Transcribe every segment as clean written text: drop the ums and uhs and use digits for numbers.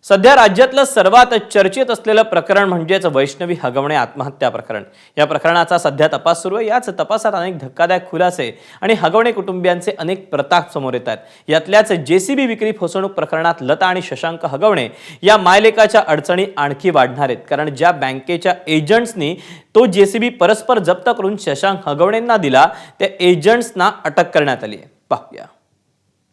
सध्या राज्यातलं सर्वात चर्चेत असलेलं प्रकरण म्हणजेच वैष्णवी हगवणे आत्महत्या प्रकरण। या प्रकरणाचा सध्या तपास सुरू आहे। याच तपासात अनेक धक्कादायक खुलासे आणि हगवणे कुटुंबियांचे अनेक प्रताप समोर येतात। यातल्याच जेसीबी विक्री फसवणूक प्रकरणात लता आणि शशांक हगवणे या मायलेकाच्या अडचणी आणखी वाढणार आहेत, कारण ज्या बँकेच्या एजंट्सनी तो जेसीबी परस्पर जप्त करून शशांक हगवणेंना दिला त्या एजंट्सना अटक करण्यात आली आहे। पाहूया।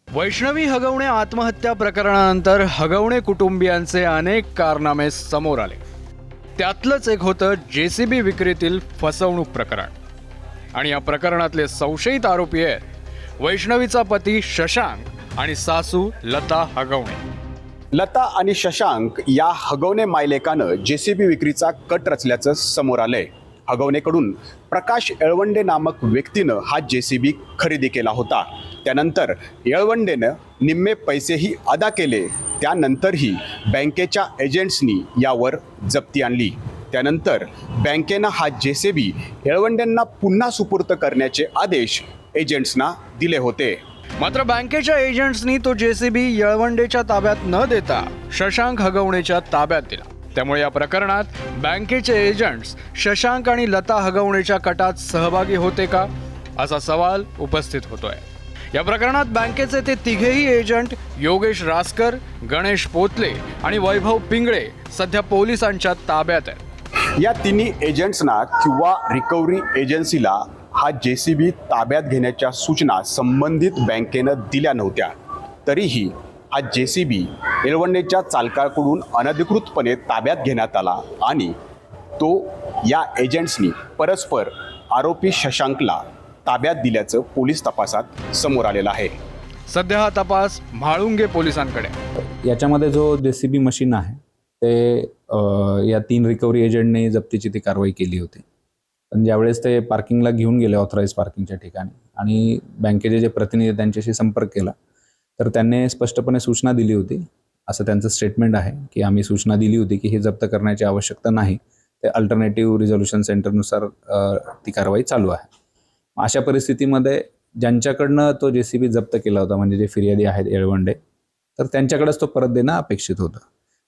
वैष्णवी हगवणे आत्महत्या प्रकरणानंतर हगवणे कुटुंबियांचे अनेक कारनामे समोर आले। त्यातलंच एक होतं जेसीबी विक्रीतील फसवणूक प्रकरण। आणि या प्रकरणातले संशयित आरोपी आहेत वैष्णवीचा पती शशांक आणि सासू लता हगवणे। लता आणि शशांक या हगवणे मायलेकानं जेसीबी विक्रीचा कट रचल्याचं समोर आलंय। हगवणेकडून प्रकाश येळवंडे नामक व्यक्तीनं हा जेसीबी खरेदी केला होता। त्यानंतर येळवंडेनं निम्मे पैसेही अदा केले। त्यानंतरही बँकेच्या एजंट्सनी यावर जप्ती आणली। त्यानंतर बँकेनं हा जेसीबी येळवंडेंना पुन्हा सुपूर्द करण्याचे आदेश एजंट्सना दिले होते। मात्र बँकेच्या एजंट्सनी तो जेसीबी येळवंडेच्या ताब्यात न देता शशांक हगवणेच्या ताब्यात दिला। त्यामुळे या प्रकरणात बँकेचे एजंट्स शशांक आणि लता हगवणेच्या कटात सहभागी होते का, असा सवाल उपस्थित होतोय। या प्रकरणात बँकेचे ते तिघेही एजंट योगेश रासकर, गणेश पोतले आणि वैभव पिंगळे सध्या पोलिसांच्या ताब्यात आहेत। या तिन्ही एजंट्सना किंवा रिकव्हरी एजन्सीला हा जेसीबी ताब्यात घेण्याच्या सूचना संबंधित बँकेनं दिल्या नव्हत्या। तरीही हा जेसीबी येळवंडेच्या चालकाकडून अनधिकृतपणे ताब्यात घेण्यात आला आणि तो या एजंट्सनी परस्पर आरोपी शशांकला ताब्यात दिल्याचं पोलीस तपासात समोर आलेलं आहे। सध्या हा तपास म्हाळुंगे पोलिसांकडे। याच्यामध्ये जो जेसीबी मशीन आहे ते या 3 रिकव्हरी एजंटने जप्तीची ती कारवाई केली होती। पण ज्यावेळेस ते पार्किंगला घेऊन गेले ऑथराइज पार्किंगच्या ठिकाणी आणि बँकेचे जे प्रतिनिधी त्यांच्याशी संपर्क केला तर त्यांनी स्पष्टपणे सूचना दिली होती, असं त्यांचं स्टेटमेंट आहे की आम्ही सूचना दिली होती की हे जप्त करण्याची आवश्यकता नाही, ते अल्टरनेटिव्ह रिझोल्युशन सेंटरनुसार ती कारवाई चालू आहे। अशा परिस्थितीमध्ये ज्यांच्याकडनं तो जेसीबी जप्त केला होता म्हणजे जे फिर्यादी आहेत येळवंडे, तर त्यांच्याकडेच तो परत देणं अपेक्षित होतं।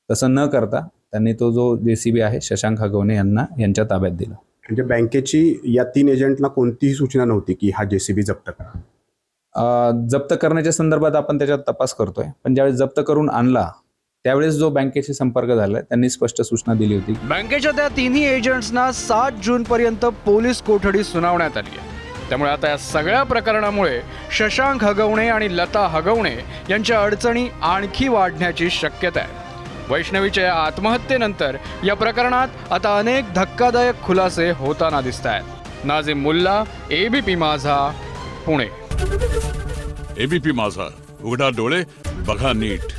तसं न करता त्यांनी तो जो जेसीबी आहे शशांक हगवणे यांच्या ताब्यात दिला। म्हणजे बँकेची या 3 एजंटना कोणतीही सूचना नव्हती की हा जेसीबी जप्त करा। जप्त करण्याच्या संदर्भात आपण त्याच्यात तपास करतोय, पण ज्यावेळेस जप्त करून आणला त्यावेळेस जो बँकेशी संपर्क झाला त्यांनी स्पष्ट सूचना दिली होती। बँकेच्या त्या तिन्ही एजंट्सना 7 जून पर्यंत पोलीस कोठडी सुनावण्यात आली आहे। त्यामुळे आता या सगळ्या प्रकरणामुळे शशांक हगवणे आणि लता हगवणे यांच्या अडचणी आणखी वाढण्याची शक्यता आहे। वैष्णवीच्या या आत्महत्येनंतर या प्रकरणात आता अनेक धक्कादायक खुलासे होताना दिसत आहेत। नाझिम मुल्ला, एबीपी माझा, पुणे। एबीपी माझा, उघडा डोळे बघा नीट।